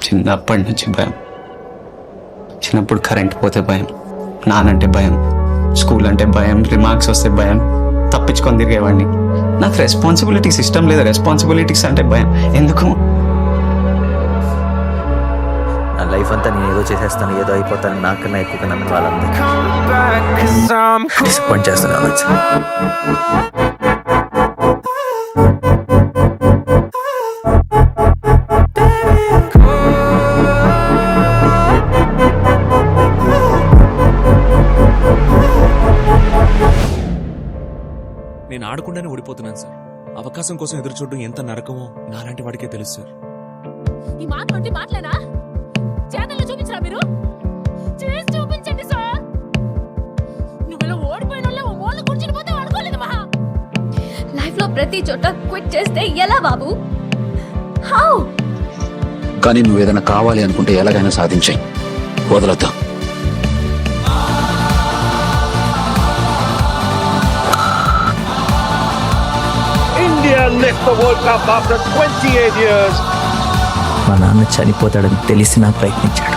చిన్నప్పటి నుంచి భయం. చిన్నప్పుడు కరెంట్ పోతే భయం, నానంటే భయం, స్కూల్ అంటే భయం, రిమార్క్స్ వస్తే భయం, తప్పించుకొని తిరిగేవాడిని. నాకు రెస్పాన్సిబిలిటీస్ ఇష్టం లేదు. రెస్పాన్సిబిలిటీస్ అంటే భయం. ఎందుకు? నా లైఫ్ అంతా నేను ఏదో చేసేస్తాను, ఏదో అయిపోతాను, నాకన్నా ఎక్కువగా నమ్మిన వాళ్ళందరూ డిసప్పాయింట్ చేస్తాను. నేను ఆడకుండానే ఓడిపోతున్నాను సార్. అవకాశం కోసం ఎదురు చూడడం ఎంత నరకమో నాలాంటి వాడికే తెలుసు సార్. ఈ మాటలుంటే మాటలేనా? చేతల్లో చూపించరా మీరు? చేసి చూపించండి సార్. నువ్వు ఓడిపోయిన ఓ మూల కూర్చుని పోతే అనుకోలేదు మహా. లైఫ్ లో ప్రతి చోట క్విట్ చేస్తే ఎలా బాబు? హౌ? కానీ నువ్వు ఏదైనా కావాలి అనుకుంటే ఎలాగైనా సాధించాయి, వదలొద్దు. India lift the World Cup after 28 years. మా నాన్న చనిపోతాడని తెలిసి నా ప్రయత్నించాడు.